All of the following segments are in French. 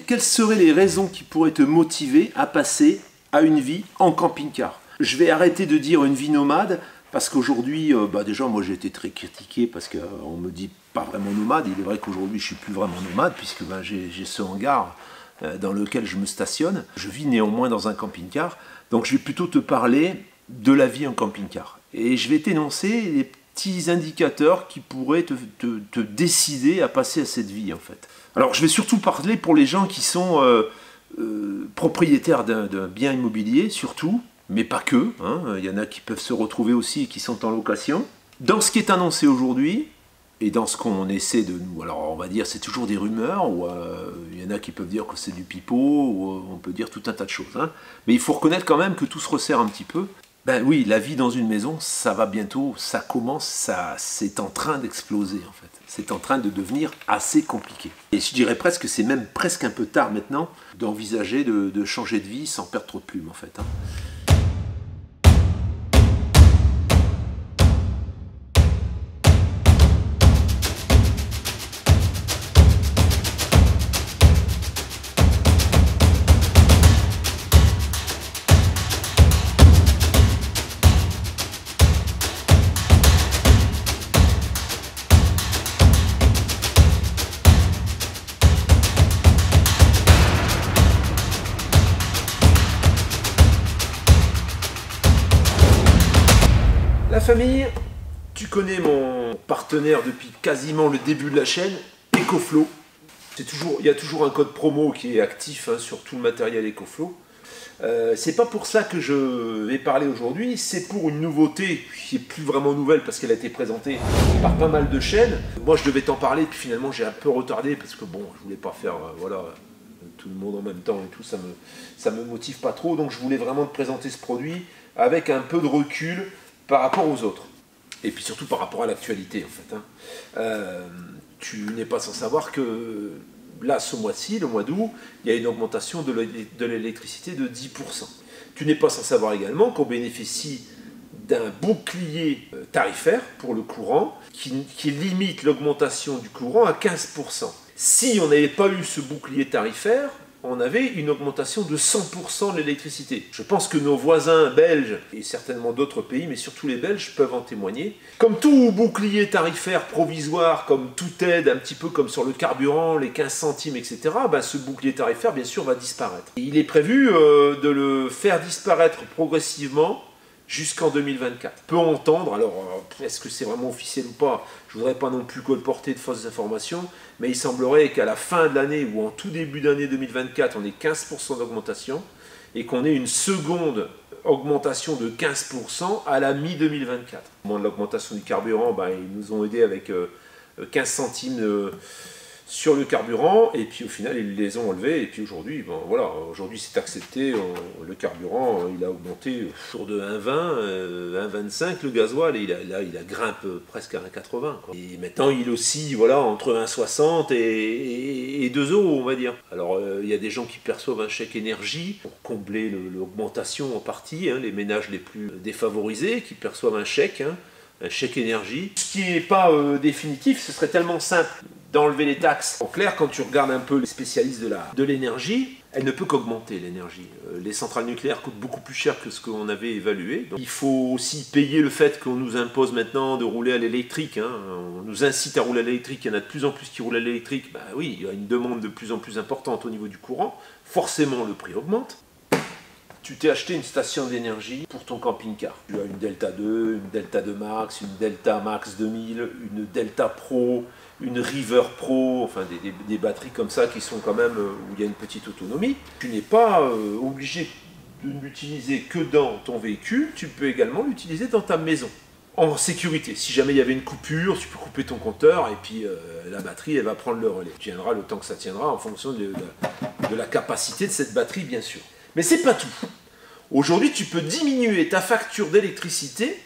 quelles seraient les raisons qui pourraient te motiver à passer à une vie en camping-car? Je vais arrêter de dire une vie nomade, parce qu'aujourd'hui, déjà, moi j'ai été très critiqué parce qu'on me dit pas vraiment nomade. Il est vrai qu'aujourd'hui je suis plus vraiment nomade, puisque j'ai ce hangar dans lequel je me stationne. Je vis néanmoins dans un camping-car, donc je vais plutôt te parler de la vie en camping-car. Et je vais t'énoncer les petits indicateurs qui pourraient te décider à passer à cette vie en fait. Alors je vais surtout parler pour les gens qui sont propriétaires d'un bien immobilier surtout, mais pas que, hein. Il y en a qui peuvent se retrouver aussi et qui sont en location. Dans ce qui est annoncé aujourd'hui, et dans ce qu'on essaie de nous... Alors on va dire c'est toujours des rumeurs, ou il y en a qui peuvent dire que c'est du pipeau, ou on peut dire tout un tas de choses. Hein. Mais il faut reconnaître quand même que tout se resserre un petit peu. Ben oui, la vie dans une maison, ça va bientôt, ça commence, c'est en train d'exploser en fait. C'est en train de devenir assez compliqué. Et je dirais presque que c'est même presque un peu tard maintenant d'envisager de changer de vie sans perdre trop de plumes en fait. Hein. La famille, tu connais mon partenaire depuis quasiment le début de la chaîne, EcoFlow. Il y a toujours un code promo qui est actif hein, sur tout le matériel EcoFlow. C'est pas pour ça que je vais parler aujourd'hui, c'est pour une nouveauté qui est plus vraiment nouvelle parce qu'elle a été présentée par pas mal de chaînes. Moi je devais t'en parler, puis finalement j'ai un peu retardé parce que bon, je voulais pas faire voilà, tout le monde en même temps et tout, ça me motive pas trop. Donc je voulais vraiment te présenter ce produit avec un peu de recul par rapport aux autres. Et puis surtout par rapport à l'actualité en fait. Hein. Tu n'es pas sans savoir que là, ce mois-ci, le mois d'août, il y a une augmentation de l'électricité de 10%. Tu n'es pas sans savoir également qu'on bénéficie d'un bouclier tarifaire pour le courant qui limite l'augmentation du courant à 15%. Si on n'avait pas eu ce bouclier tarifaire, on avait une augmentation de 100% de l'électricité. Je pense que nos voisins belges, et certainement d'autres pays, mais surtout les Belges, peuvent en témoigner. Comme tout bouclier tarifaire provisoire, comme toute aide, un petit peu comme sur le carburant, les 15 centimes, etc., ben ce bouclier tarifaire, bien sûr, va disparaître. Et il est prévu de le faire disparaître progressivement jusqu'en 2024. On peut entendre, alors est-ce que c'est vraiment officiel ou pas? Je ne voudrais pas non plus colporter de fausses informations, mais il semblerait qu'à la fin de l'année ou en tout début d'année 2024, on ait 15% d'augmentation et qu'on ait une seconde augmentation de 15% à la mi-2024. Au moment de l'augmentation du carburant, ben, ils nous ont aidés avec 15 centimes sur le carburant, et puis au final ils les ont enlevés, et puis aujourd'hui, bon, voilà, aujourd'hui c'est accepté, le carburant il a augmenté autour de 1,20, 1,25, le gasoil, et il a grimpe presque à 1,80. Et maintenant il oscille voilà, entre 1,60 et 2 €, on va dire. Alors il y a des gens qui perçoivent un chèque énergie pour combler l'augmentation en partie, hein, les ménages les plus défavorisés qui perçoivent un chèque énergie. Ce qui n'est pas définitif, ce serait tellement simple d'enlever les taxes. En clair, quand tu regardes un peu les spécialistes de l'énergie, elle ne peut qu'augmenter l'énergie. Les centrales nucléaires coûtent beaucoup plus cher que ce qu'on avait évalué. Donc, il faut aussi payer le fait qu'on nous impose maintenant de rouler à l'électrique. Hein. On nous incite à rouler à l'électrique, il y en a de plus en plus qui roulent à l'électrique. Ben oui, il y a une demande de plus en plus importante au niveau du courant. Forcément, le prix augmente. Tu t'es acheté une station d'énergie pour ton camping-car. Tu as une Delta 2, une Delta 2 Max, une Delta Max 2000, une Delta Pro, une River Pro, enfin des batteries comme ça qui sont quand même où il y a une petite autonomie. Tu n'es pas obligé de l'utiliser que dans ton véhicule, tu peux également l'utiliser dans ta maison. En sécurité, si jamais il y avait une coupure, tu peux couper ton compteur et puis la batterie elle va prendre le relais. Tu tiendras le temps que ça tiendra en fonction de la capacité de cette batterie bien sûr. Mais c'est pas tout. Aujourd'hui, tu peux diminuer ta facture d'électricité.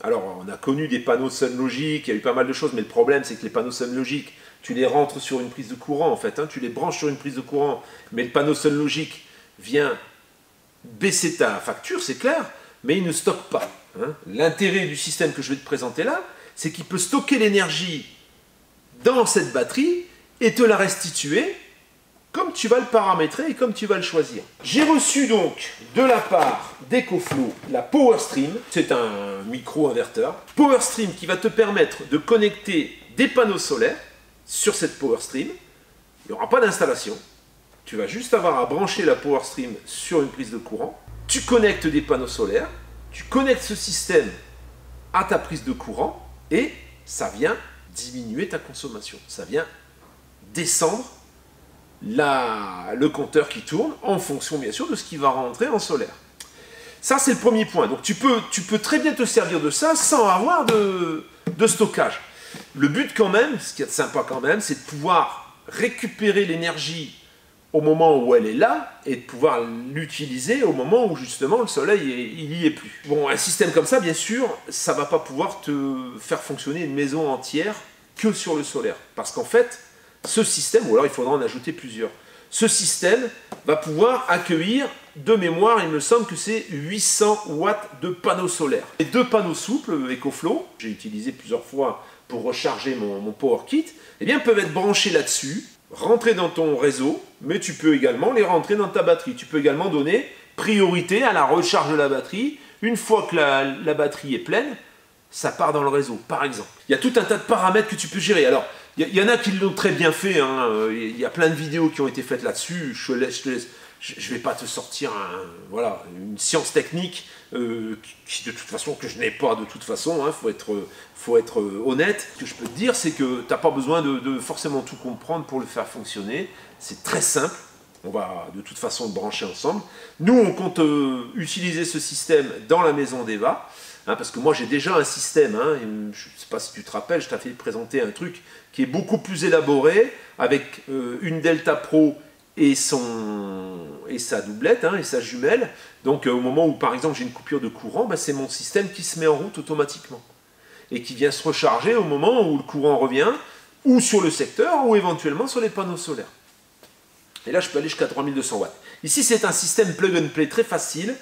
Alors, on a connu des panneaux SunLogic, il y a eu pas mal de choses, mais le problème, c'est que les panneaux SunLogic, tu les rentres sur une prise de courant, en fait, hein, tu les branches sur une prise de courant, mais le panneau SunLogic vient baisser ta facture, c'est clair, mais il ne stocke pas. Hein. L'intérêt du système que je vais te présenter là, c'est qu'il peut stocker l'énergie dans cette batterie et te la restituer comme tu vas le paramétrer et comme tu vas le choisir. J'ai reçu donc de la part d'EcoFlow la PowerStream, c'est un micro-inverteur. PowerStream qui va te permettre de connecter des panneaux solaires sur cette PowerStream. Il n'y aura pas d'installation. Tu vas juste avoir à brancher la PowerStream sur une prise de courant. Tu connectes des panneaux solaires, tu connectes ce système à ta prise de courant et ça vient diminuer ta consommation. Ça vient descendre le compteur qui tourne en fonction bien sûr de ce qui va rentrer en solaire. Ça c'est le premier point. Donc tu peux très bien te servir de ça sans avoir de stockage. Le but quand même, ce qui est sympa quand même, c'est de pouvoir récupérer l'énergie au moment où elle est là et de pouvoir l'utiliser au moment où justement le soleil il n'y est plus. Bon, un système comme ça bien sûr, ça ne va pas pouvoir te faire fonctionner une maison entière que sur le solaire. Parce qu'en fait, ce système, ou alors il faudra en ajouter plusieurs, ce système va pouvoir accueillir, de mémoire, il me semble que c'est 800 watts de panneaux solaires. Les deux panneaux souples EcoFlow, j'ai utilisé plusieurs fois pour recharger mon PowerKit, eh bien, peuvent être branchés là-dessus, rentrer dans ton réseau, mais tu peux également les rentrer dans ta batterie. Tu peux également donner priorité à la recharge de la batterie. Une fois que la batterie est pleine, ça part dans le réseau, par exemple. Il y a tout un tas de paramètres que tu peux gérer. Alors, il y en a qui l'ont très bien fait, hein. Il y a plein de vidéos qui ont été faites là-dessus. Je ne vais pas te sortir voilà, une science technique qui de toute façon, que je n'ai pas de toute façon, hein, faut être honnête. Ce que je peux te dire, c'est que tu n'as pas besoin de forcément tout comprendre pour le faire fonctionner. C'est très simple. On va de toute façon le brancher ensemble. Nous, on compte utiliser ce système dans la maison d'Eva. Hein, parce que moi j'ai déjà un système, hein, je ne sais pas si tu te rappelles, je t'avais présenté un truc qui est beaucoup plus élaboré avec une Delta Pro et sa doublette, hein, et sa jumelle. Donc au moment où par exemple j'ai une coupure de courant, ben, c'est mon système qui se met en route automatiquement et qui vient se recharger au moment où le courant revient, ou sur le secteur, ou éventuellement sur les panneaux solaires. Et là je peux aller jusqu'à 3200 watts. Ici c'est un système plug and play très facile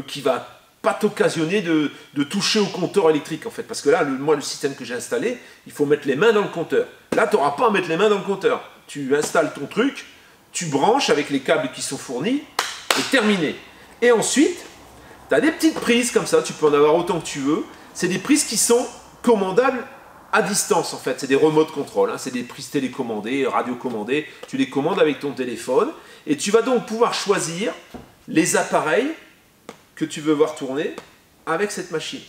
qui va pas t'occasionner de toucher au compteur électrique en fait, parce que là, moi le système que j'ai installé, il faut mettre les mains dans le compteur. Là, tu n'auras pas à mettre les mains dans le compteur. Tu installes ton truc, tu branches avec les câbles qui sont fournis, et terminé. Et ensuite, tu as des petites prises comme ça, tu peux en avoir autant que tu veux. C'est des prises qui sont commandables à distance en fait, c'est des remote control, hein. C'est des prises télécommandées, radiocommandées, tu les commandes avec ton téléphone, et tu vas donc pouvoir choisir les appareils que tu veux voir tourner avec cette machine,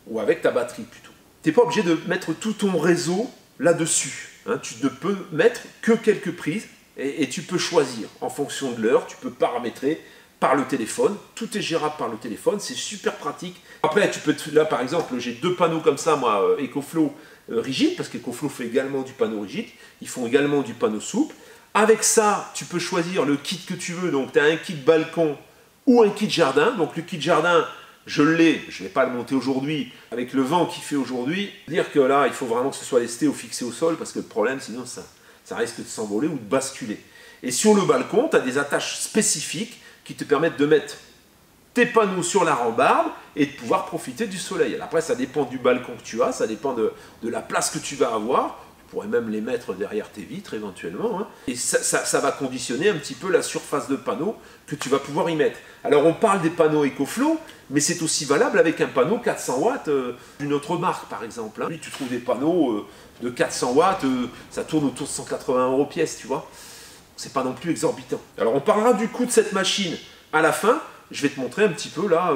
ou avec ta batterie plutôt. Tu n'es pas obligé de mettre tout ton réseau là-dessus, hein. Tu ne peux mettre que quelques prises, et tu peux choisir en fonction de l'heure, tu peux paramétrer par le téléphone, tout est gérable par le téléphone, c'est super pratique. Après, tu peux, là par exemple, j'ai deux panneaux comme ça, moi, EcoFlow rigide, parce qu'EcoFlow fait également du panneau rigide, ils font également du panneau souple. Avec ça, tu peux choisir le kit que tu veux, donc tu as un kit balcon, ou un kit jardin. Donc le kit jardin, je l'ai, je ne vais pas le monter aujourd'hui, avec le vent qu'il fait aujourd'hui. Dire que là, il faut vraiment que ce soit lesté ou fixé au sol, parce que le problème, sinon, ça risque de s'envoler ou de basculer. Et sur le balcon, tu as des attaches spécifiques qui te permettent de mettre tes panneaux sur la rambarde et de pouvoir profiter du soleil. Alors après, ça dépend du balcon que tu as, ça dépend de la place que tu vas avoir. Tu pourrais même les mettre derrière tes vitres éventuellement, hein. Et ça va conditionner un petit peu la surface de panneau que tu vas pouvoir y mettre. Alors on parle des panneaux EcoFlow, mais c'est aussi valable avec un panneau 400 watts d'une autre marque par exemple, hein. Oui, tu trouves des panneaux de 400 watts, ça tourne autour de 180 € pièce, tu vois. C'est pas non plus exorbitant. Alors on parlera du coût de cette machine à la fin. Je vais te montrer un petit peu là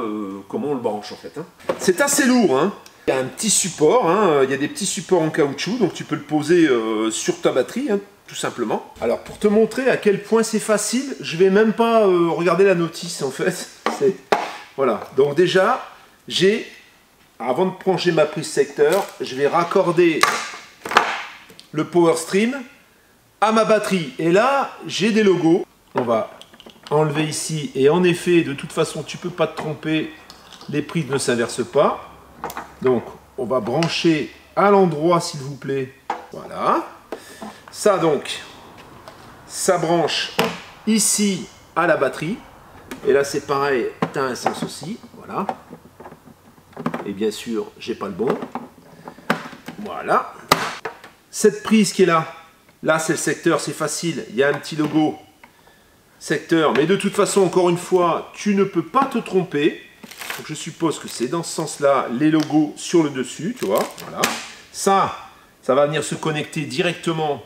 comment on le branche en fait, hein. C'est assez lourd, hein. Il y a un petit support, hein. Il y a des petits supports en caoutchouc, donc tu peux le poser sur ta batterie, hein, tout simplement. Alors pour te montrer à quel point c'est facile, je vais même pas regarder la notice en fait. Voilà, donc déjà, avant de brancher ma prise secteur, je vais raccorder le PowerStream à ma batterie. Et là, j'ai des logos. On va enlever ici, et en effet, de toute façon, tu peux pas te tromper, les prises ne s'inversent pas. Donc, on va brancher à l'endroit, s'il vous plaît. Voilà. Ça, donc, ça branche ici à la batterie. Et là, c'est pareil, tu as un sens aussi. Voilà. Et bien sûr, j'ai pas le bon. Voilà. Cette prise qui est là, c'est le secteur, c'est facile. Il y a un petit logo secteur. Mais de toute façon, encore une fois, tu ne peux pas te tromper. Donc je suppose que c'est dans ce sens-là, les logos sur le dessus, tu vois. Voilà. Ça va venir se connecter directement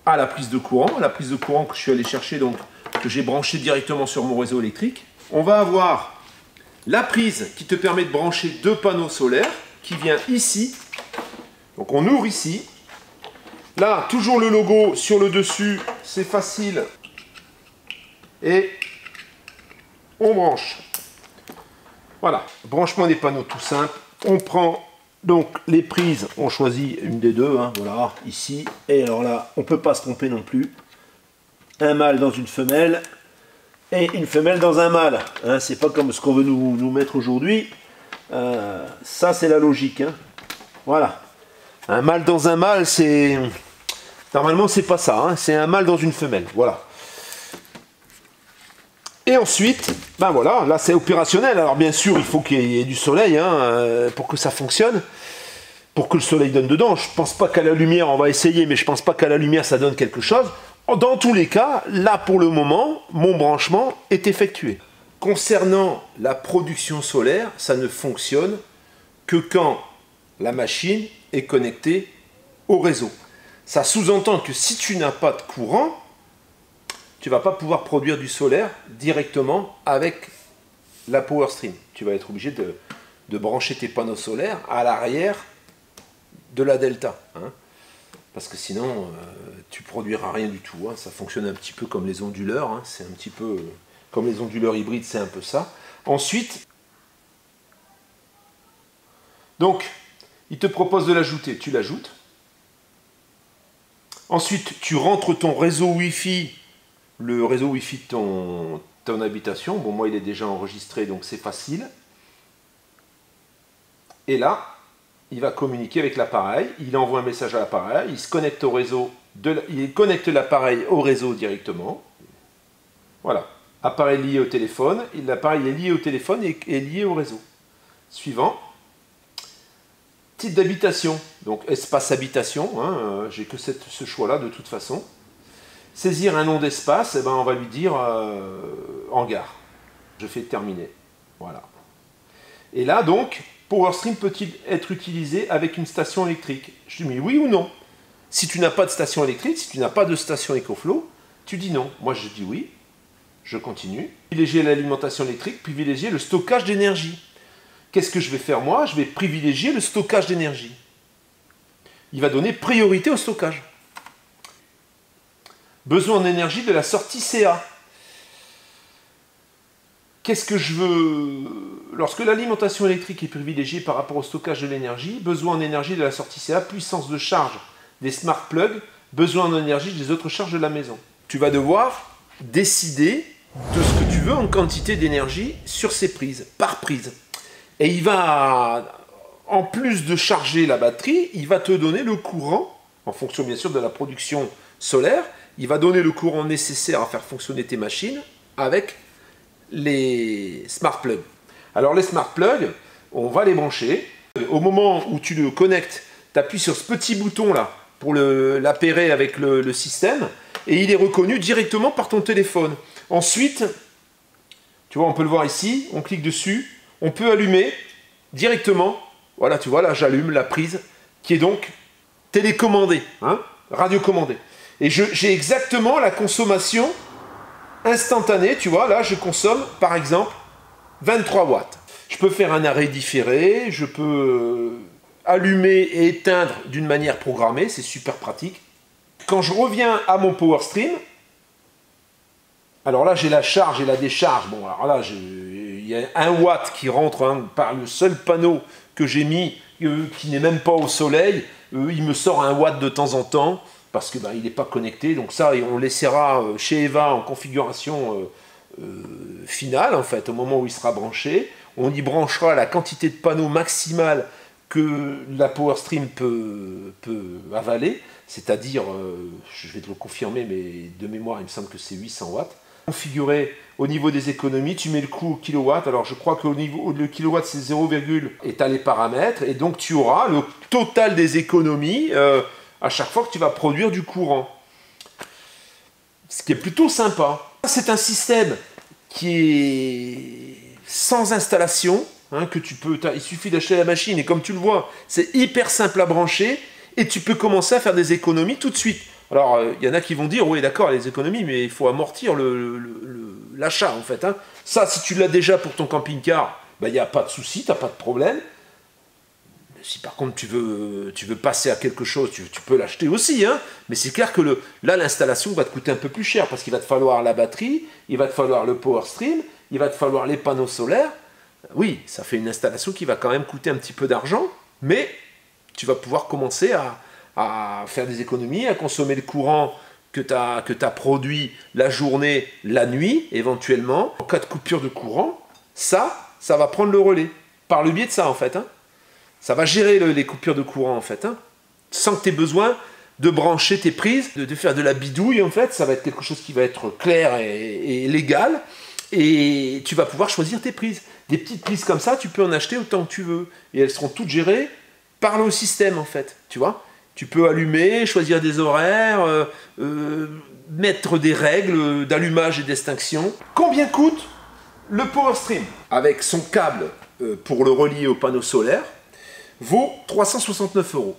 à la prise de courant. La prise de courant que je suis allé chercher, donc que j'ai branché directement sur mon réseau électrique. On va avoir la prise qui te permet de brancher 2 panneaux solaires qui vient ici. Donc on ouvre ici. Là, toujours le logo sur le dessus, c'est facile. Et on branche. Voilà, branchement des panneaux tout simple. On prend donc les prises, on choisit une des deux, hein, voilà, ici. Et alors là, on ne peut pas se tromper non plus. Un mâle dans une femelle et une femelle dans un mâle. Hein, c'est pas comme ce qu'on veut nous mettre aujourd'hui. Ça, c'est la logique. Hein. Voilà. Un mâle dans un mâle, c'est... Normalement, c'est pas ça. Hein, c'est un mâle dans une femelle. Voilà. Et ensuite, ben voilà, là c'est opérationnel. Alors bien sûr, il faut qu'il y ait du soleil hein, pour que ça fonctionne, pour que le soleil donne dedans. Je pense pas qu'à la lumière, on va essayer, mais je pense pas qu'à la lumière ça donne quelque chose. Dans tous les cas, là pour le moment, mon branchement est effectué. Concernant la production solaire, ça ne fonctionne que quand la machine est connectée au réseau. Ça sous-entend que si tu n'as pas de courant, tu ne vas pas pouvoir produire du solaire directement avec la Power Stream. Tu vas être obligé de brancher tes panneaux solaires à l'arrière de la Delta. Hein, parce que sinon, tu ne produiras rien du tout. Hein. Ça fonctionne un petit peu comme les onduleurs. Hein. C'est un petit peu comme les onduleurs hybrides, c'est un peu ça. Ensuite, donc, il te propose de l'ajouter. Tu l'ajoutes. Ensuite, tu rentres ton réseau Wi-Fi, le réseau Wi-Fi de ton habitation. Bon, moi, il est déjà enregistré, donc c'est facile. Et là, il va communiquer avec l'appareil. Il envoie un message à l'appareil. Il se connecte au réseau. Il connecte l'appareil au réseau directement. Voilà. Appareil lié au téléphone. L'appareil est lié au téléphone et est lié au réseau. Suivant. Type d'habitation, donc espace habitation, hein, j'ai que ce choix-là de toute façon. Saisir un nom d'espace, eh ben, on va lui dire hangar. Je fais terminer. Voilà. Et là donc, PowerStream peut-il être utilisé avec une station électrique? Je dis mais oui ou non. Si tu n'as pas de station électrique, si tu n'as pas de station EcoFlow, tu dis non. Moi je dis oui. Je continue. Privilégier l'alimentation électrique, privilégier le stockage d'énergie. Qu'est-ce que je vais faire moi? Je vais privilégier le stockage d'énergie. Il va donner priorité au stockage. Besoin en énergie de la sortie CA. Qu'est-ce que je veux? Lorsque l'alimentation électrique est privilégiée par rapport au stockage de l'énergie, besoin en énergie de la sortie CA, puissance de charge des smart plugs, besoin en énergie des autres charges de la maison. Tu vas devoir décider de ce que tu veux en quantité d'énergie sur ces prises, par prise. Et il va, en plus de charger la batterie, il va te donner le courant, en fonction bien sûr de la production solaire, il va donner le courant nécessaire à faire fonctionner tes machines avec les smart plugs. Alors les smart plugs, on va les brancher. Au moment où tu le connectes, tu appuies sur ce petit bouton là pour l'appairer avec le système et il est reconnu directement par ton téléphone. Ensuite, tu vois, on peut le voir ici, on clique dessus. On peut allumer directement, voilà, tu vois, là j'allume la prise qui est donc télécommandée, hein, radiocommandée. Et j'ai exactement la consommation instantanée, tu vois, là je consomme par exemple 23 watts. Je peux faire un arrêt différé, je peux allumer et éteindre d'une manière programmée, c'est super pratique. Quand je reviens à mon PowerStream, alors là j'ai la charge et la décharge, bon alors là il y a 1 watt qui rentre hein, par le seul panneau que j'ai mis, qui n'est même pas au soleil. Il me sort 1 watt de temps en temps, parce que il n'est pas connecté. Donc ça, on laissera chez Eva en configuration finale, en fait, au moment où il sera branché. On y branchera la quantité de panneaux maximale que la PowerStream peut avaler, c'est-à-dire, je vais te le confirmer, mais de mémoire, il me semble que c'est 800 watts. Configuré au niveau des économies, tu mets le coût au kilowatt. Alors je crois que le kilowatt c'est 0, et tu as les paramètres et donc tu auras le total des économies à chaque fois que tu vas produire du courant. Ce qui est plutôt sympa. C'est un système qui est sans installation, hein, que tu peux, il suffit d'acheter la machine et comme tu le vois, c'est hyper simple à brancher et tu peux commencer à faire des économies tout de suite. Alors, il y en a qui vont dire, oui d'accord, les économies, mais il faut amortir l'achat en fait. Hein. Ça, si tu l'as déjà pour ton camping-car, il n'y a pas de souci, tu n'as pas de problème. Si par contre tu veux passer à quelque chose, tu peux l'acheter aussi, hein. Mais c'est clair que là l'installation va te coûter un peu plus cher parce qu'il va te falloir la batterie, il va te falloir le power stream, il va te falloir les panneaux solaires. Oui, ça fait une installation qui va quand même coûter un petit peu d'argent, mais tu vas pouvoir commencer à faire des économies, à consommer le courant que tu as produit la journée, la nuit éventuellement. En cas de coupure de courant, ça va prendre le relais par le biais de ça en fait, hein. Ça va gérer les coupures de courant en fait, hein, sans que tu aies besoin de brancher tes prises, de faire de la bidouille en fait. Ça va être quelque chose qui va être clair et légal. Et tu vas pouvoir choisir tes prises. Des petites prises comme ça, tu peux en acheter autant que tu veux. Et elles seront toutes gérées par le système en fait, tu vois. Tu peux allumer, choisir des horaires, mettre des règles d'allumage et d'extinction. Combien coûte le Power Stream? Avec son câble pour le relier au panneau solaire, vaut 369 €.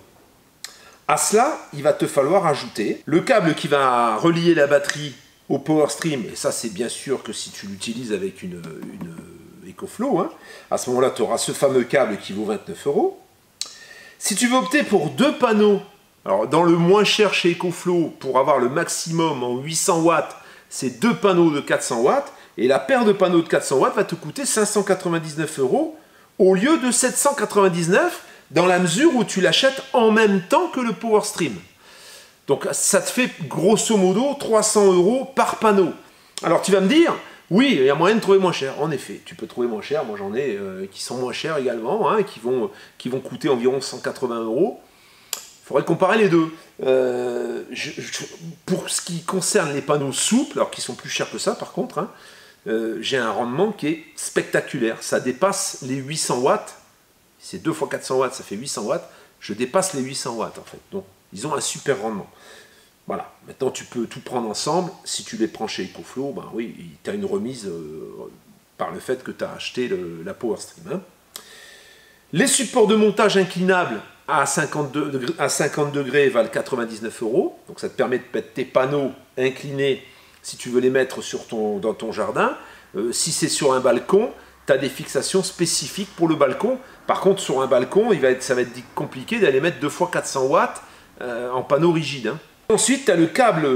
À cela, il va te falloir ajouter le câble qui va relier la batterie au Power Stream, et ça c'est bien sûr que si tu l'utilises avec une EcoFlow, hein, à ce moment-là tu auras ce fameux câble qui vaut 29 €. Si tu veux opter pour deux panneaux, alors dans le moins cher chez EcoFlow, pour avoir le maximum en 800 watts, c'est deux panneaux de 400 watts, et la paire de panneaux de 400 watts va te coûter 599 € au lieu de 799 dans la mesure où tu l'achètes en même temps que le Power Stream. Donc ça te fait grosso modo 300 € par panneau. Alors tu vas me dire, oui, il y a moyen de trouver moins cher. En effet, tu peux trouver moins cher. Moi j'en ai qui sont moins chers également, hein, qui vont coûter environ 180 €. Il faudrait comparer les deux. Pour ce qui concerne les panneaux souples, alors qui sont plus chers que ça par contre, hein, j'ai un rendement qui est spectaculaire. Ça dépasse les 800 watts. C'est 2 fois 400 watts, ça fait 800 watts. Je dépasse les 800 watts en fait. Donc ils ont un super rendement. Voilà. Maintenant tu peux tout prendre ensemble. Si tu les prends chez EcoFlow, ben oui, tu as une remise par le fait que tu as acheté la Power Stream. Hein. Les supports de montage inclinables à 50 degrés valent 99 €. Donc ça te permet de mettre tes panneaux inclinés si tu veux les mettre dans ton jardin. Si c'est sur un balcon, tu as des fixations spécifiques pour le balcon. Par contre, sur un balcon, ça va être compliqué d'aller mettre 2 fois 400 watts en panneau rigide. Hein. Ensuite, tu as le câble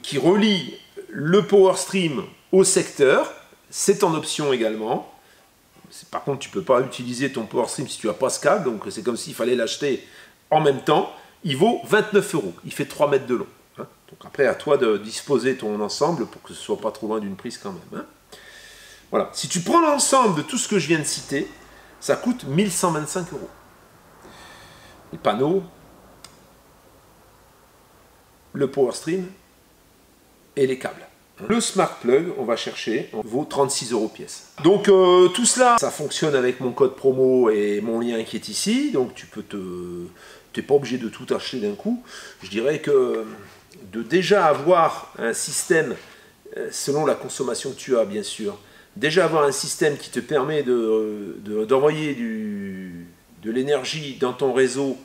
qui relie le Power Stream au secteur. C'est en option également. Par contre, tu ne peux pas utiliser ton Power Stream si tu n'as pas ce câble. Donc, c'est comme s'il fallait l'acheter en même temps. Il vaut 29 €. Il fait 3 mètres de long. Hein. Donc après, à toi de disposer ton ensemble pour que ce ne soit pas trop loin d'une prise quand même. Hein. Voilà. Si tu prends l'ensemble de tout ce que je viens de citer, ça coûte 1125 €. Les panneaux, le Power Stream et les câbles. Le Smart Plug, on va chercher, vaut 36 € pièce. Donc tout cela, ça fonctionne avec mon code promo et mon lien qui est ici. Donc tu peux t'es pas obligé de tout acheter d'un coup. Je dirais que de déjà avoir un système, selon la consommation que tu as bien sûr, déjà avoir un système qui te permet d'envoyer de l'énergie dans ton réseau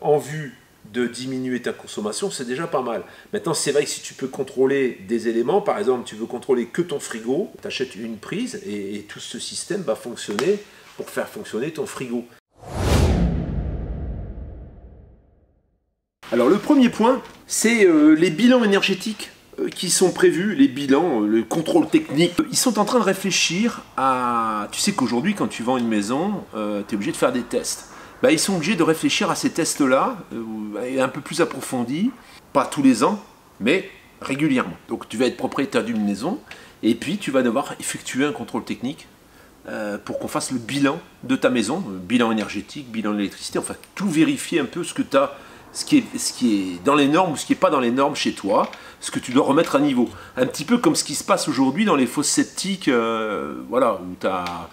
en vue de diminuer ta consommation, c'est déjà pas mal. Maintenant, c'est vrai que si tu peux contrôler des éléments, par exemple, tu veux contrôler que ton frigo, tu achètes une prise et tout ce système va fonctionner pour faire fonctionner ton frigo. Alors, le premier point, c'est les bilans énergétiques qui sont prévus, les bilans, le contrôle technique. Ils sont en train de réfléchir à... Tu sais qu'aujourd'hui, quand tu vends une maison, tu es obligé de faire des tests. Ben, ils sont obligés de réfléchir à ces tests-là, un peu plus approfondis, pas tous les ans, mais régulièrement. Donc tu vas être propriétaire d'une maison, et puis tu vas devoir effectuer un contrôle technique pour qu'on fasse le bilan de ta maison, bilan énergétique, bilan d'électricité, enfin tout vérifier un peu ce que tu as, ce qui est dans les normes ou ce qui n'est pas dans les normes chez toi, ce que tu dois remettre à niveau. Un petit peu comme ce qui se passe aujourd'hui dans les fosses septiques, voilà, où tu as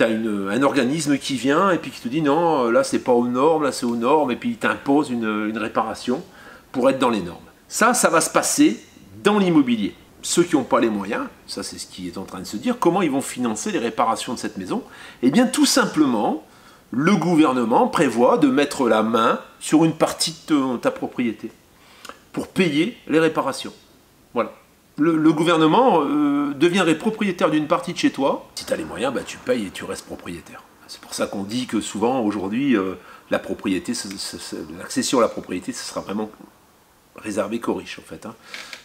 un organisme qui vient et puis qui te dit non, là c'est pas aux normes, là c'est aux normes, et puis il t'impose une réparation pour être dans les normes. Ça va se passer dans l'immobilier. ceux qui n'ont pas les moyens, ça c'est ce qui est en train de se dire, comment ils vont financer les réparations de cette maison? Eh bien tout simplement, le gouvernement prévoit de mettre la main sur une partie de ta propriété pour payer les réparations. Voilà. Le gouvernement deviendrait propriétaire d'une partie de chez toi. Si tu as les moyens, bah, tu payes et tu restes propriétaire. C'est pour ça qu'on dit que souvent aujourd'hui, la propriété, l'accession à la propriété, ce sera vraiment réservé qu'aux riches en fait. Hein.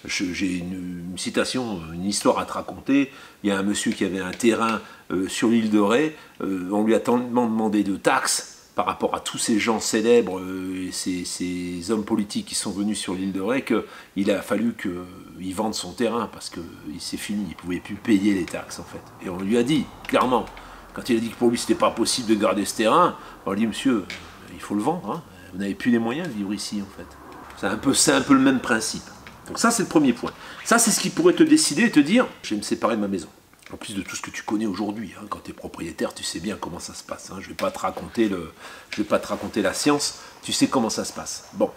J'ai une citation, une histoire à te raconter. Il y a un monsieur qui avait un terrain sur l'île de Ré. On lui a tellement demandé de taxes par rapport à tous ces gens célèbres, ces hommes politiques qui sont venus sur l'île de Ré, qu'il a fallu qu'il vende son terrain parce que c'est fini, il ne pouvait plus payer les taxes en fait. Et on lui a dit clairement, quand il a dit que pour lui c'était pas possible de garder ce terrain, on lui a dit monsieur, il faut le vendre, hein. Vous n'avez plus les moyens de vivre ici en fait. C'est un peu le même principe. Donc ça c'est le premier point. Ça c'est ce qui pourrait te décider et te dire, je vais me séparer de ma maison. En plus de tout ce que tu connais aujourd'hui, hein, quand tu es propriétaire, tu sais bien comment ça se passe. Hein. Je ne vais pas te raconter la science, tu sais comment ça se passe. Bon.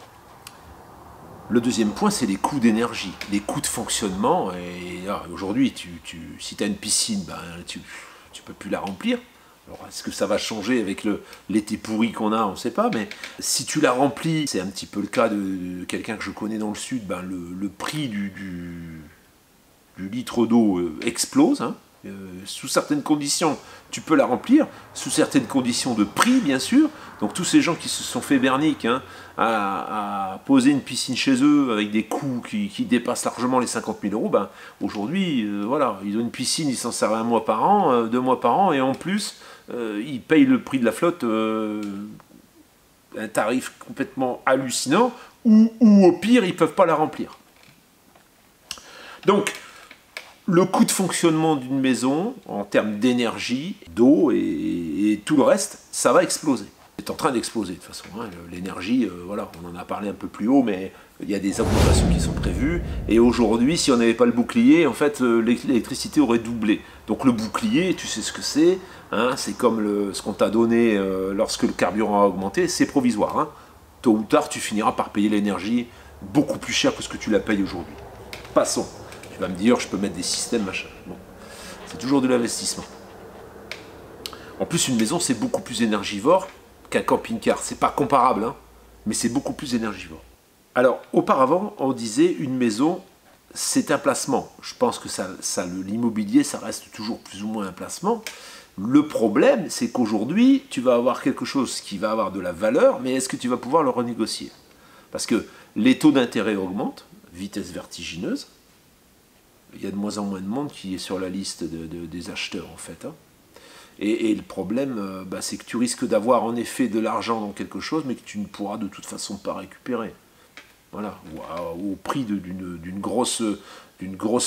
Le deuxième point, c'est les coûts d'énergie, les coûts de fonctionnement. Et aujourd'hui, si tu as une piscine, ben, tu ne peux plus la remplir. Alors, est-ce que ça va changer avec l'été pourri qu'on a? On ne sait pas. Mais si tu la remplis, c'est un petit peu le cas de quelqu'un que je connais dans le sud, ben, le prix du litre d'eau explose. Hein. Sous certaines conditions, tu peux la remplir, sous certaines conditions de prix, bien sûr. Donc tous ces gens qui se sont fait bernique hein, à poser une piscine chez eux avec des coûts qui dépassent largement les 50 000 euros, ben, aujourd'hui, voilà, ils ont une piscine, ils s'en servent 1 mois par an, 2 mois par an, et en plus, ils payent le prix de la flotte, un tarif complètement hallucinant, ou au pire, ils ne peuvent pas la remplir. Donc, le coût de fonctionnement d'une maison, en termes d'énergie, d'eau et tout le reste, ça va exploser. C'est en train d'exploser de toute façon. Hein. L'énergie, voilà, on en a parlé un peu plus haut, mais il y a des augmentations qui sont prévues. Et aujourd'hui, si on n'avait pas le bouclier, en fait, l'électricité aurait doublé. Donc le bouclier, tu sais ce que c'est. Hein, c'est comme ce qu'on t'a donné lorsque le carburant a augmenté, c'est provisoire. Hein. Tôt ou tard, tu finiras par payer l'énergie beaucoup plus cher que ce que tu la payes aujourd'hui. Passons. Tu vas me dire, je peux mettre des systèmes, machin. Bon. C'est toujours de l'investissement. En plus, une maison, c'est beaucoup plus énergivore qu'un camping-car. C'est pas comparable, hein, mais c'est beaucoup plus énergivore. Alors, auparavant, on disait une maison, c'est un placement. Je pense que l'immobilier, ça reste toujours plus ou moins un placement. Le problème, c'est qu'aujourd'hui, tu vas avoir quelque chose qui va avoir de la valeur, mais est-ce que tu vas pouvoir le renégocier? Parce que les taux d'intérêt augmentent, vitesse vertigineuse. Il y a de moins en moins de monde qui est sur la liste des acheteurs, en fait. Hein. Et le problème, c'est que tu risques d'avoir en effet de l'argent dans quelque chose, mais que tu ne pourras de toute façon pas récupérer. Voilà, au prix d'une grosse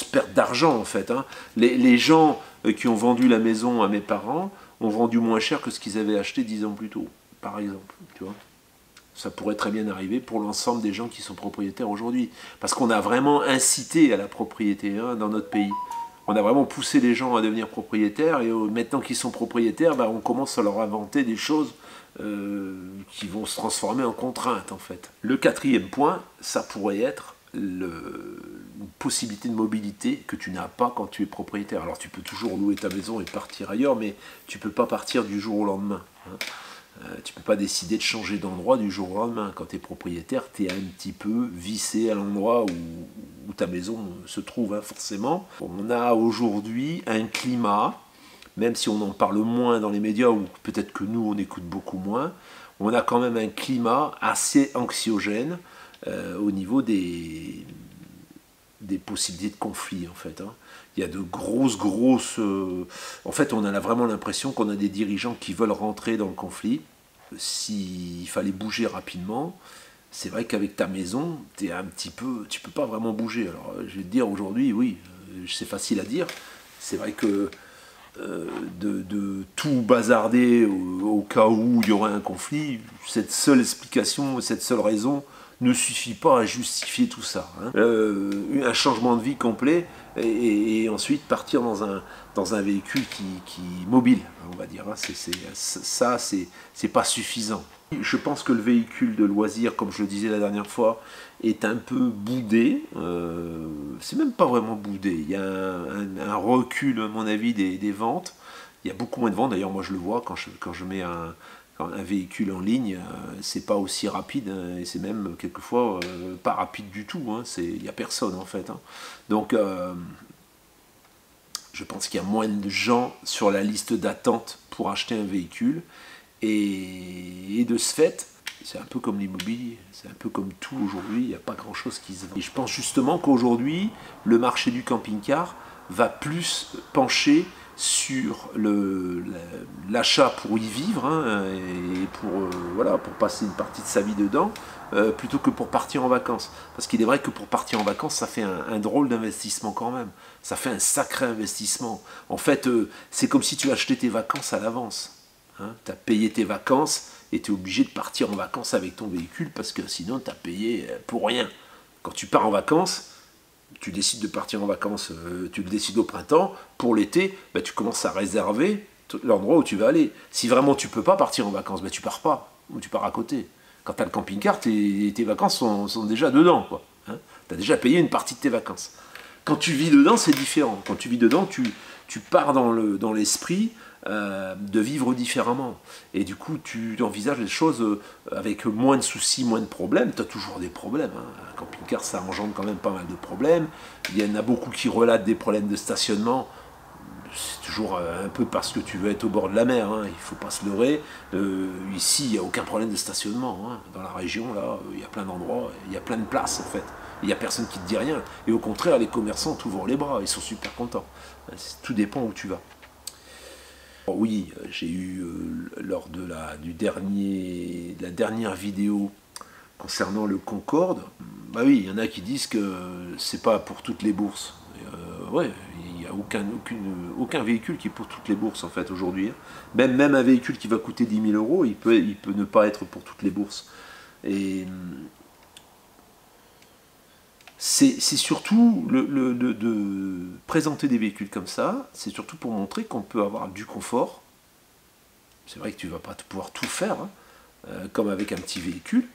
perte d'argent, en fait. Hein. Les gens qui ont vendu la maison à mes parents ont vendu moins cher que ce qu'ils avaient acheté 10 ans plus tôt, par exemple. Tu vois. Ça pourrait très bien arriver pour l'ensemble des gens qui sont propriétaires aujourd'hui. Parce qu'on a vraiment incité à la propriété hein, dans notre pays. On a vraiment poussé les gens à devenir propriétaires et maintenant qu'ils sont propriétaires, on commence à leur inventer des choses qui vont se transformer en contraintes en fait. Le quatrième point, ça pourrait être une possibilité de mobilité que tu n'as pas quand tu es propriétaire. Alors tu peux toujours louer ta maison et partir ailleurs, mais tu ne peux pas partir du jour au lendemain. Hein. Tu ne peux pas décider de changer d'endroit du jour au lendemain. Quand tu es propriétaire, tu es un petit peu vissé à l'endroit où ta maison se trouve, hein, forcément. On a aujourd'hui un climat, même si on en parle moins dans les médias, ou peut-être que nous, on écoute beaucoup moins, on a quand même un climat assez anxiogène au niveau des possibilités de conflit, en fait. Hein. Il y a de grosses... En fait, on a vraiment l'impression qu'on a des dirigeants qui veulent rentrer dans le conflit. S'il fallait bouger rapidement, c'est vrai qu'avec ta maison, tu peux pas vraiment bouger. Alors, je vais te dire aujourd'hui, oui, c'est facile à dire. C'est vrai que de tout bazarder au cas où il y aurait un conflit, cette seule explication, cette seule raison ne suffit pas à justifier tout ça. Hein. Un changement de vie complet et ensuite partir dans un véhicule qui mobile, on va dire. Hein. Ça, c'est pas suffisant. Je pense que le véhicule de loisir, comme je le disais la dernière fois, est un peu boudé. C'est même pas vraiment boudé. Il y a un recul, à mon avis, des ventes. Il y a beaucoup moins de ventes. D'ailleurs, moi, je le vois quand je mets un véhicule en ligne. C'est pas aussi rapide. Hein, et c'est même, quelquefois, pas rapide du tout. Hein, il n'y a personne, en fait. Hein. Donc, je pense qu'il y a moins de gens sur la liste d'attente pour acheter un véhicule. Et de ce fait, c'est un peu comme l'immobilier, c'est un peu comme tout aujourd'hui, il n'y a pas grand-chose qui se vend. Et je pense justement qu'aujourd'hui, le marché du camping-car va plus pencher sur l'achat pour y vivre, hein, et voilà, pour passer une partie de sa vie dedans, plutôt que pour partir en vacances. Parce qu'il est vrai que pour partir en vacances, ça fait un drôle d'investissement quand même. Ça fait un sacré investissement. En fait, c'est comme si tu achetais tes vacances à l'avance. Hein, tu as payé tes vacances et tu es obligé de partir en vacances avec ton véhicule parce que sinon tu as payé pour rien. Quand tu pars en vacances, tu décides de partir en vacances, tu le décides au printemps, pour l'été, bah, tu commences à réserver l'endroit où tu vas aller. Si vraiment tu peux pas partir en vacances, bah, tu pars pas, ou tu pars à côté. Quand tu as le camping-car, tes vacances sont déjà dedans. Hein, tu as déjà payé une partie de tes vacances. Quand tu vis dedans, c'est différent. Quand tu vis dedans, tu pars dans l'esprit de vivre différemment. Et du coup, tu envisages les choses avec moins de soucis, moins de problèmes. Tu as toujours des problèmes. Hein. Un camping-car, ça engendre quand même pas mal de problèmes. Il y en a beaucoup qui relatent des problèmes de stationnement. C'est toujours un peu parce que tu veux être au bord de la mer, hein. Il ne faut pas se leurrer. Ici, il n'y a aucun problème de stationnement. Hein. Dans la région, là, il y a plein d'endroits, il y a plein de places en fait. Il n'y a personne qui te dit rien. Et au contraire, les commerçants t'ouvrent les bras, ils sont super contents. Tout dépend où tu vas. Oui, j'ai eu, lors de la dernière vidéo concernant le Concorde, bah oui, il y en a qui disent que c'est pas pour toutes les bourses. Ouais, il n'y a aucun véhicule qui est pour toutes les bourses en fait aujourd'hui. Même un véhicule qui va coûter 10 000 euros, il peut ne pas être pour toutes les bourses. Et c'est surtout de présenter des véhicules comme ça, c'est surtout pour montrer qu'on peut avoir du confort. C'est vrai que tu ne vas pas pouvoir tout faire, hein, comme avec un petit véhicule.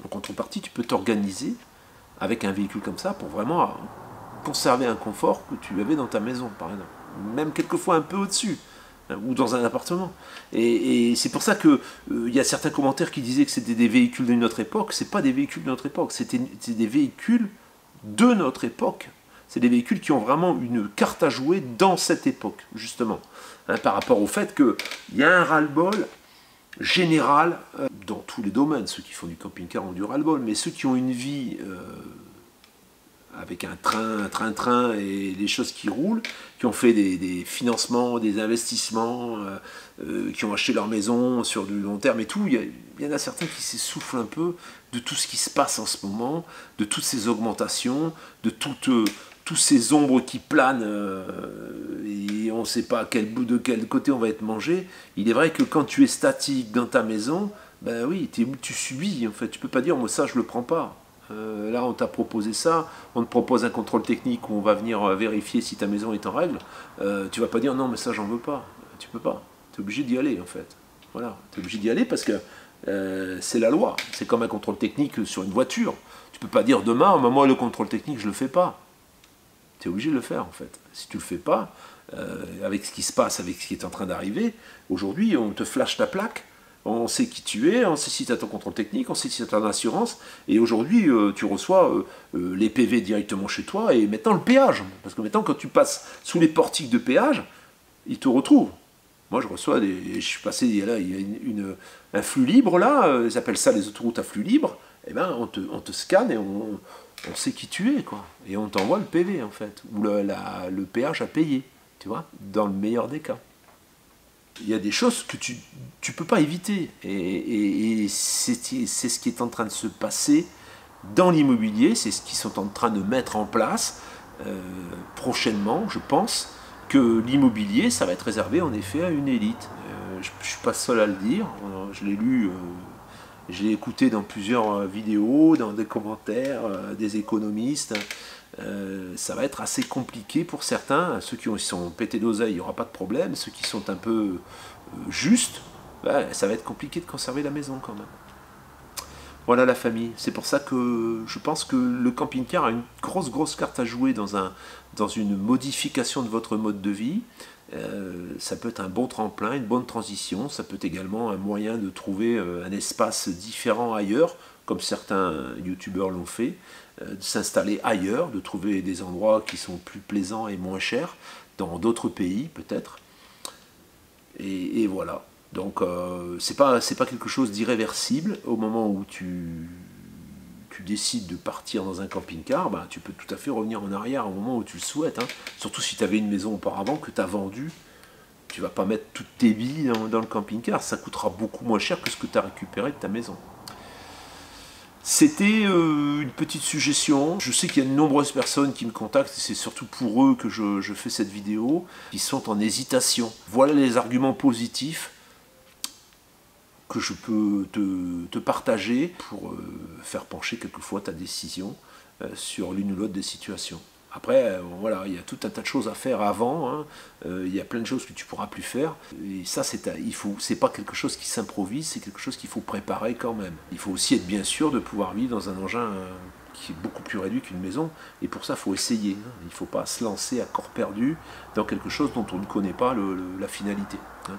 En contrepartie, tu peux t'organiser avec un véhicule comme ça pour vraiment conserver un confort que tu avais dans ta maison, par exemple. Même quelquefois un peu au-dessus, hein, ou dans un appartement. Et c'est pour ça qu'il y a certains commentaires qui disaient que c'était des véhicules de notre époque. Ce n'est pas des véhicules de notre époque, c'est des véhicules de notre époque. C'est des véhicules qui ont vraiment une carte à jouer dans cette époque, justement. Hein, par rapport au fait qu'il y a un ras-le-bol général dans tous les domaines. Ceux qui font du camping-car ont du ras-le-bol, mais ceux qui ont une vie avec un train et les choses qui roulent, qui ont fait des financements, des investissements, qui ont acheté leur maison sur du long terme et tout, il y en a certains qui s'essoufflent un peu de tout ce qui se passe en ce moment, de toutes ces augmentations, de tous ces ombres qui planent, et on ne sait pas de quel côté on va être mangé. Il est vrai que quand tu es statique dans ta maison, ben oui, tu subis, en fait. Tu ne peux pas dire, moi ça je ne le prends pas. Là on t'a proposé ça, on te propose un contrôle technique où on va venir vérifier si ta maison est en règle. Tu vas pas dire, non mais ça j'en veux pas. Tu peux pas, tu es obligé d'y aller en fait. Voilà, tu es obligé d'y aller parce que c'est la loi. C'est comme un contrôle technique sur une voiture. Tu peux pas dire demain, moi le contrôle technique je le fais pas. Tu es obligé de le faire en fait. Si tu le fais pas, avec ce qui se passe, avec ce qui est en train d'arriver, aujourd'hui on te flash ta plaque, on sait qui tu es, on sait si tu as ton contrôle technique, on sait si tu as ton assurance, et aujourd'hui tu reçois les PV directement chez toi, et maintenant le péage, parce que maintenant quand tu passes sous les portiques de péage, ils te retrouvent. Moi je reçois je suis passé, il y a un flux libre là, ils appellent ça les autoroutes à flux libre, et ben on te scanne et on sait qui tu es, quoi. Et on t'envoie le PV, en fait, ou le péage à payer, tu vois, dans le meilleur des cas. Il y a des choses que tu ne peux pas éviter. Et c'est ce qui est en train de se passer dans l'immobilier, c'est ce qu'ils sont en train de mettre en place prochainement, je pense, que l'immobilier, ça va être réservé, en effet, à une élite. Je ne suis pas seul à le dire, je l'ai lu... Je l'ai écouté dans plusieurs vidéos, dans des commentaires des économistes. Ça va être assez compliqué pour certains. Ceux qui sont pétés d'oseille, il n'y aura pas de problème. Ceux qui sont un peu justes, bah, ça va être compliqué de conserver la maison quand même. Voilà la famille. C'est pour ça que je pense que le camping-car a une grosse carte à jouer dans une modification de votre mode de vie. Ça peut être un bon tremplin, une bonne transition. Ça peut être également un moyen de trouver un espace différent ailleurs, comme certains youtubeurs l'ont fait, de s'installer ailleurs, de trouver des endroits qui sont plus plaisants et moins chers, dans d'autres pays peut-être. Et voilà. Donc c'est pas quelque chose d'irréversible. Au moment où tu décides de partir dans un camping-car, bah, tu peux tout à fait revenir en arrière au moment où tu le souhaites. Hein. Surtout si tu avais une maison auparavant que tu as vendue. Tu vas pas mettre toutes tes billes dans le camping-car. Ça coûtera beaucoup moins cher que ce que tu as récupéré de ta maison. C'était une petite suggestion. Je sais qu'il y a de nombreuses personnes qui me contactent, et c'est surtout pour eux que je fais cette vidéo, qui sont en hésitation. Voilà les arguments positifs que je peux te partager pour faire pencher quelquefois ta décision sur l'une ou l'autre des situations. Après, voilà, il y a tout un tas de choses à faire avant, hein. Il y a plein de choses que tu pourras plus faire, et ça, c'est pas quelque chose qui s'improvise, c'est quelque chose qu'il faut préparer quand même. Il faut aussi être bien sûr de pouvoir vivre dans un engin qui est beaucoup plus réduit qu'une maison, et pour ça, il faut essayer. Hein. Il ne faut pas se lancer à corps perdu dans quelque chose dont on ne connaît pas la finalité. Hein.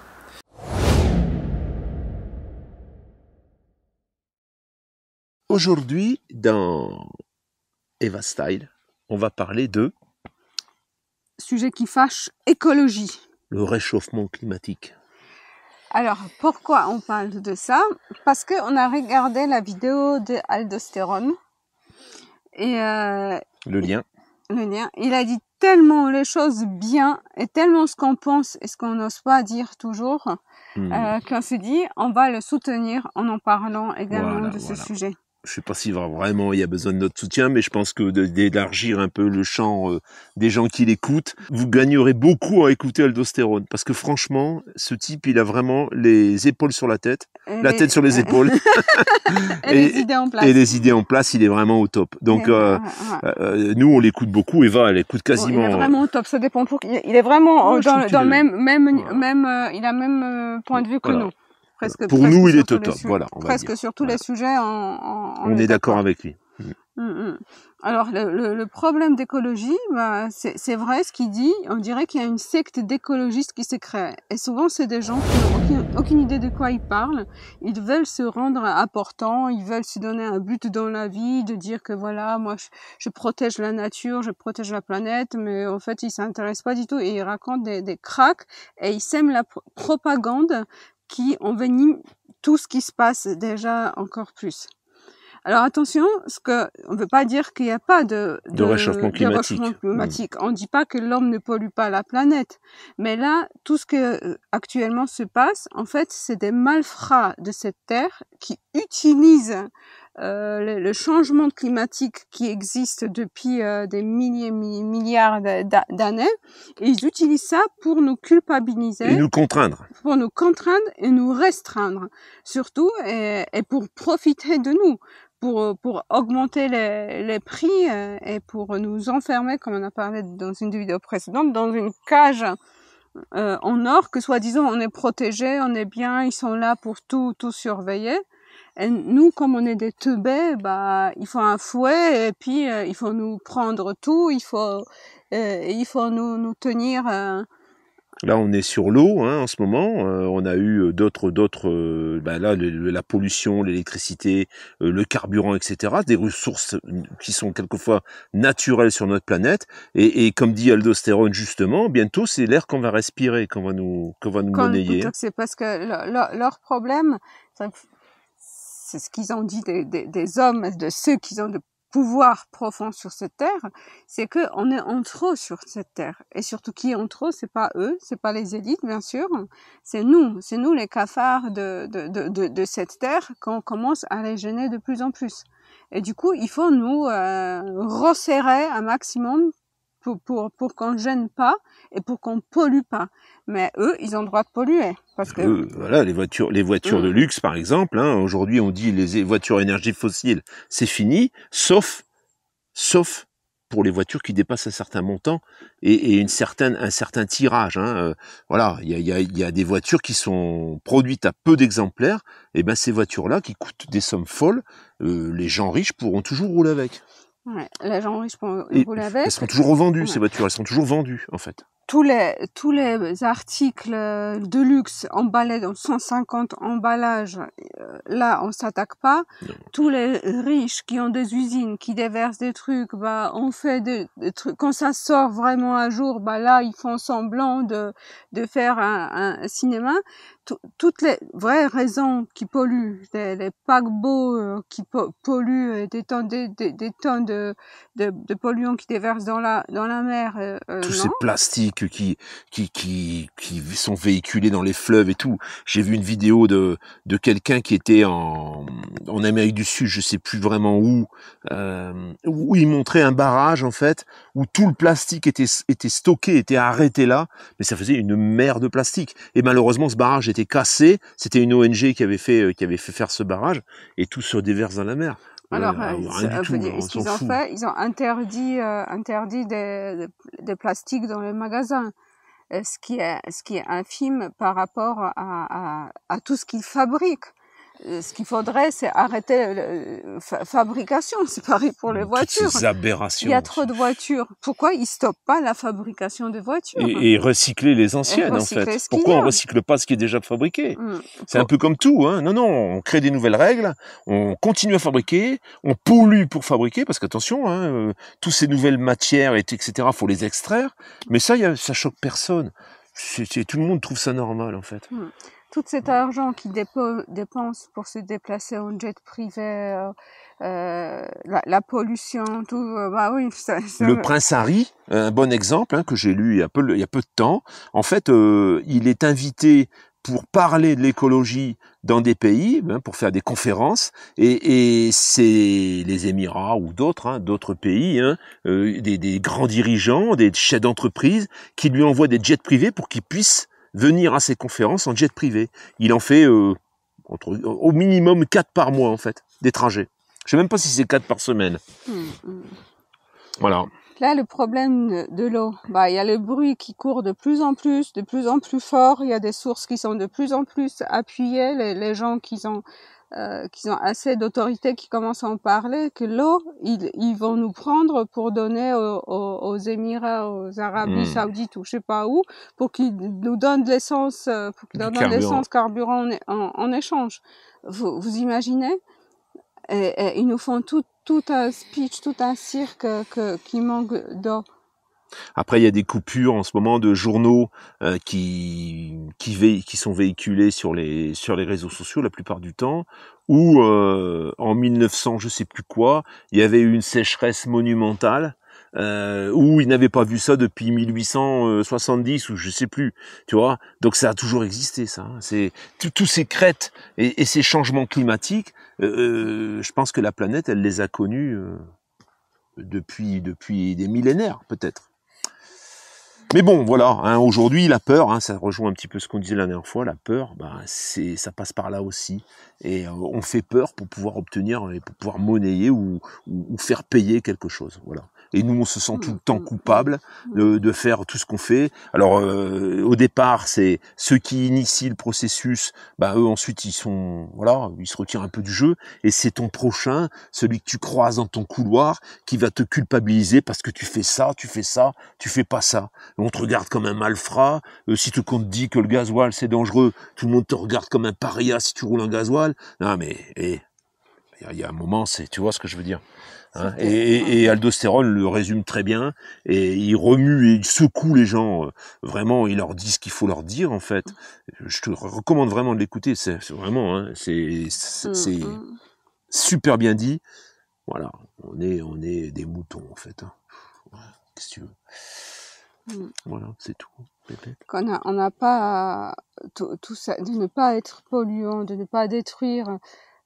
Aujourd'hui, dans Eva Style, on va parler de... Sujet qui fâche, écologie. Le réchauffement climatique. Alors, pourquoi on parle de ça? Parce qu'on a regardé la vidéo de Aldostérone. Et le lien. Il a dit tellement les choses bien, et tellement ce qu'on pense et ce qu'on n'ose pas dire toujours, qu'on se dit, on va le soutenir en parlant également de ce sujet. Je ne sais pas si vraiment il y a besoin de notre soutien, mais je pense que d'élargir un peu le champ des gens qui l'écoutent, vous gagnerez beaucoup à écouter Aldostérone. Parce que franchement, ce type, il a vraiment les épaules sur la tête, la tête sur les épaules. et les idées en place. Et les idées en place, il est vraiment au top. Donc, nous, on l'écoute beaucoup. Eva, elle écoute quasiment... il est vraiment au top, ça dépend pour... Il est vraiment dans le même... il a le même point de vue que nous. Pour nous, il est au top. Voilà, presque sur tous les sujets, on est d'accord avec lui. Alors, le problème d'écologie, bah, c'est vrai ce qu'il dit. On dirait qu'il y a une secte d'écologistes qui s'est créée. Et souvent, c'est des gens qui n'ont aucune idée de quoi ils parlent. Ils veulent se rendre importants, ils veulent se donner un but dans la vie, de dire que voilà, moi, je protège la nature, je protège la planète, mais en fait, ils s'intéressent pas du tout et ils racontent des cracks et ils sèment la propagande qui envenime tout ce qui se passe déjà encore plus. Alors attention, on ne veut pas dire qu'il n'y a pas de réchauffement climatique. On ne dit pas que l'homme ne pollue pas la planète. Mais là, tout ce que actuellement se passe, en fait, c'est des malfrats de cette terre qui utilisent le changement climatique qui existe depuis des milliards d'années, et ils utilisent ça pour nous culpabiliser. Et nous contraindre. Pour nous contraindre et nous restreindre, surtout, et pour profiter de nous. Pour augmenter les prix et pour nous enfermer, comme on a parlé dans une vidéo précédente, dans une cage en or, que soi-disant on est protégé, on est bien, ils sont là pour tout surveiller. Et nous, comme on est des teubés, bah, il faut un fouet et puis il faut nous prendre tout, il faut nous tenir... Là, on est sur l'eau en ce moment. On a eu d'autres, là, la pollution, l'électricité, le carburant, etc. Des ressources qui sont quelquefois naturelles sur notre planète. Et comme dit Aldostérone justement, bientôt c'est l'air qu'on va respirer, qu'on va nous monnayer. C'est parce que leur problème, c'est ce qu'ils ont dit des hommes, de ceux qui ont de pouvoir profond sur cette terre, c'est que on est en trop sur cette terre. Et surtout qui est en trop, c'est pas eux, c'est pas les élites, bien sûr, c'est nous les cafards de cette terre qu'on commence à les gêner de plus en plus. Et du coup, il faut nous resserrer un maximum pour qu'on ne gêne pas et pour qu'on pollue pas. Mais eux, ils ont le droit de polluer. Parce que... voilà, les voitures de luxe, par exemple, aujourd'hui, on dit les voitures à énergie fossile, c'est fini, sauf pour les voitures qui dépassent un certain montant et un certain tirage. Hein. Voilà, il y a des voitures qui sont produites à peu d'exemplaires, et ben ces voitures-là qui coûtent des sommes folles, les gens riches pourront toujours rouler avec. Ouais, les gens riches pourront Et rouler avec. elles seront toujours revendues, Ouais. ces voitures, elles sont toujours vendues en fait. Tous les articles de luxe emballés dans 150 emballages, là on s'attaque pas. Non. Tous les riches qui ont des usines, qui déversent des trucs, bah on fait des trucs. Quand ça sort vraiment à jour, bah là ils font semblant de faire un cinéma. Toutes les vraies raisons qui polluent, les paquebots qui polluent, des tonnes de polluants qui déversent dans la mer. Tous non. ces plastiques qui sont véhiculés dans les fleuves et tout. J'ai vu une vidéo de quelqu'un qui était en Amérique du Sud, je sais plus vraiment où il montrait un barrage en fait où tout le plastique était stocké, était arrêté là, mais ça faisait une mer de plastique. Et malheureusement, ce barrage était cassé. C'était une ONG qui avait fait faire ce barrage et tout se déverse dans la mer. Alors, Rien du tout, ce qu'ils ont fait, ils ont interdit des plastiques dans les magasins, ce qui est infime par rapport à tout ce qu'ils fabriquent. Ce qu'il faudrait, c'est arrêter la fabrication. C'est pareil pour les voitures. Toutes ces aberrations. Il y a trop de voitures. Pourquoi ils stoppent pas la fabrication des voitures? Et recycler les anciennes, en fait. Pourquoi on recycle pas ce qui est déjà fabriqué? C'est un peu comme tout, hein. Non, on crée des nouvelles règles, on continue à fabriquer, on pollue pour fabriquer, parce qu'attention, hein, toutes ces nouvelles matières, etc., faut les extraire. Mais ça choque personne. Tout le monde trouve ça normal, en fait. Tout cet argent qu'ils dépensent pour se déplacer en jet privé, la pollution, tout, bah oui. Le Prince Harry, un bon exemple, hein, que j'ai lu il y a peu de temps. En fait, il est invité pour parler de l'écologie dans des pays, hein, pour faire des conférences, et c'est les Émirats ou d'autres pays, hein, des grands dirigeants, des chefs d'entreprise, qui lui envoient des jets privés pour qu'ils puissent venir à ces conférences en jet privé. Il en fait au minimum 4 par mois, en fait, des trajets. Je sais même pas si c'est 4 par semaine. Voilà. Là, le problème de l'eau, bah, il y a le bruit qui court de plus en plus fort. Il y a des sources qui sont de plus en plus appuyées. Les gens qui ont assez d'autorité qui commencent à en parler, que l'eau, ils vont nous prendre pour donner aux Émirats, aux Arabies Saoudites ou je sais pas où, pour qu'ils nous donnent de l'essence, carburant en échange. Vous imaginez? Et ils nous font tout un speech, tout un cirque qui manque d'eau. Après, il y a des coupures en ce moment de journaux qui sont véhiculés sur les réseaux sociaux la plupart du temps, où en 1900, je sais plus quoi, il y avait eu une sécheresse monumentale, où ils n'avaient pas vu ça depuis 1870 ou je sais plus, tu vois. Donc ça a toujours existé, ça. Hein. C'est tous ces crêtes et ces changements climatiques. Je pense que la planète, elle les a connus depuis des millénaires, peut-être. Mais bon, voilà, hein, aujourd'hui, la peur, hein, ça rejoint un petit peu ce qu'on disait la dernière fois, la peur, bah, ça passe par là aussi. Et on fait peur pour pouvoir obtenir, et pour pouvoir monnayer ou faire payer quelque chose, voilà. Et nous, on se sent tout le temps coupable de faire tout ce qu'on fait. Alors, au départ, c'est ceux qui initient le processus, bah, eux, ensuite, ils se retirent un peu du jeu. Et c'est ton prochain, celui que tu croises dans ton couloir, qui va te culpabiliser parce que tu fais ça, tu fais pas ça. On te regarde comme un malfrat. Si tout le monde dit que le gasoil, c'est dangereux, tout le monde te regarde comme un paria si tu roules en gasoil. Non, mais, il y a un moment, tu vois ce que je veux dire. Hein, et Aldostérone le résume très bien, et il remue et il secoue les gens, vraiment, il leur dit ce qu'il faut leur dire, en fait. Je te recommande vraiment de l'écouter, c'est vraiment, hein, c'est super bien dit. Voilà, on est des moutons, en fait. Hein. Qu'est-ce que tu veux? Voilà, c'est tout. On n'a pas tout ça, de ne pas être polluant, de ne pas détruire.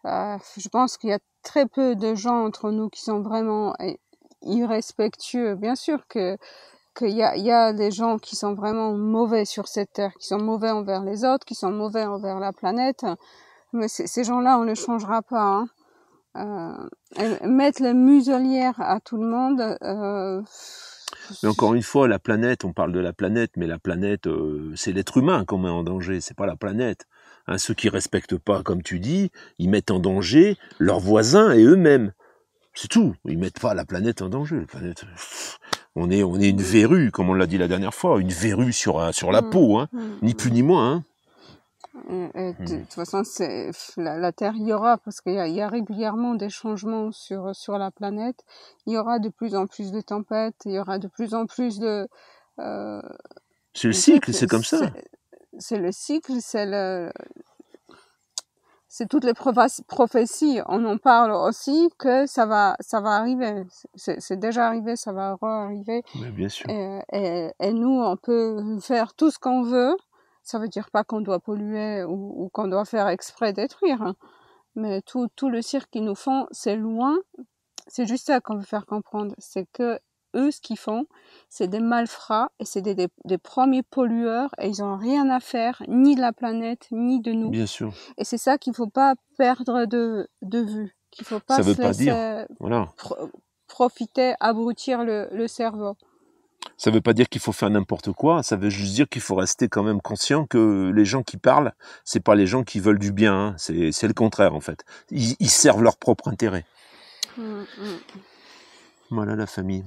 Je pense qu'il y a très peu de gens entre nous qui sont vraiment irrespectueux. Bien sûr qu'il y a des gens qui sont vraiment mauvais sur cette terre, qui sont mauvais envers les autres, qui sont mauvais envers la planète. Mais ces gens-là, on ne les changera pas. Hein. mettre la muselière à tout le monde. Mais encore une fois, la planète, on parle de la planète, mais la planète, c'est l'être humain qu'on met en danger, c'est pas la planète. Hein, ceux qui respectent pas, comme tu dis, ils mettent en danger leurs voisins et eux-mêmes. C'est tout. Ils mettent pas la planète en danger. La planète, on est une verrue, comme on l'a dit la dernière fois, une verrue sur la peau, hein, ni plus ni moins. Hein. De toute façon, la Terre y aura, parce qu'il y a régulièrement des changements sur la planète. Il y aura de plus en plus de tempêtes, il y aura de plus en plus de... c'est le cycle, c'est comme ça. C'est le cycle, c'est toutes les prophéties. On en parle aussi que ça va arriver. C'est déjà arrivé, ça va re-arriver. Mais bien sûr. Et nous, on peut faire tout ce qu'on veut. Ça veut dire pas qu'on doit polluer ou qu'on doit faire exprès détruire. Hein. Mais tout le cirque qu'ils nous font, c'est loin. C'est juste ça qu'on veut faire comprendre. C'est que eux, ce qu'ils font, c'est des malfrats et c'est des premiers pollueurs et ils ont rien à faire, ni de la planète, ni de nous. Bien sûr. Et c'est ça qu'il faut pas perdre de vue. Qu'il faut pas se laisser profiter, abrutir le cerveau. Ça veut pas dire qu'il faut faire n'importe quoi, ça veut juste dire qu'il faut rester quand même conscient que les gens qui parlent, c'est pas les gens qui veulent du bien, hein. C'est le contraire en fait. Ils servent leur propre intérêt. Voilà la famille.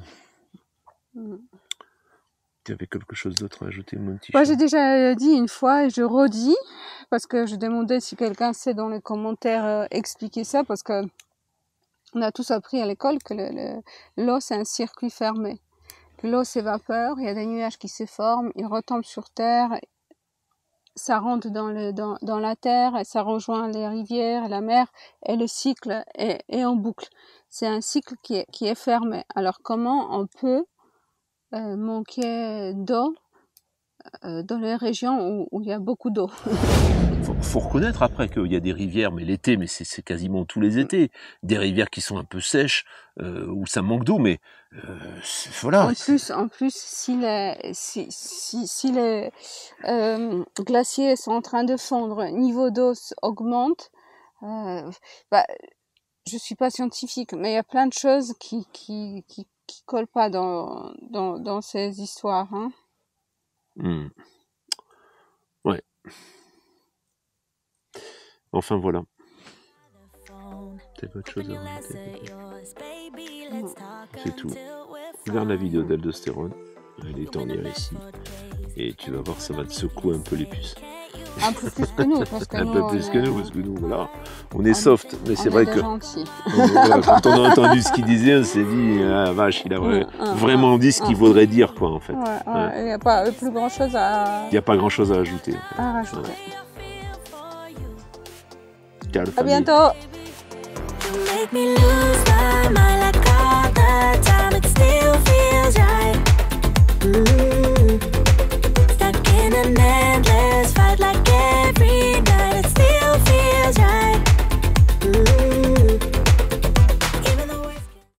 Tu avais quelque chose d'autre à ajouter, mon petit chat? J'ai déjà dit une fois et je redis, parce que je demandais si quelqu'un sait dans les commentaires expliquer ça, parce que on a tous appris à l'école que l'eau c'est un circuit fermé. L'eau s'évapore, il y a des nuages qui se forment, ils retombent sur Terre, ça rentre dans la Terre, et ça rejoint les rivières, la mer, et le cycle est en boucle. C'est un cycle qui est fermé. Alors comment on peut manquer d'eau dans les régions où il y a beaucoup d'eau? Faut reconnaître après qu'il y a des rivières, mais l'été, mais c'est quasiment tous les étés, des rivières qui sont un peu sèches, où ça manque d'eau, mais voilà. En plus, si les glaciers sont en train de fondre, niveau d'eau augmente. Je suis pas scientifique, mais il y a plein de choses qui collent pas dans ces histoires. Hein. Ouais. Enfin voilà. T'as pas autre chose à rajouter? C'est tout. Regarde la vidéo d'Aldostérone. Elle est en lien ici. Et tu vas voir, ça va te secouer un peu les puces. Un peu plus que nous, parce que un nous, peu plus que nous, parce que nous, voilà. On est soft, mais c'est vrai que gentils. Quand on a entendu ce qu'il disait, on s'est dit, ah vache, il a vraiment dit ce qu'il faudrait dire, quoi, en fait. Il n'y a pas plus grand chose à... Il n'y a pas grand chose à ajouter. À rajouter. À bientôt. Make me lose my mind like all the time. It still feels right.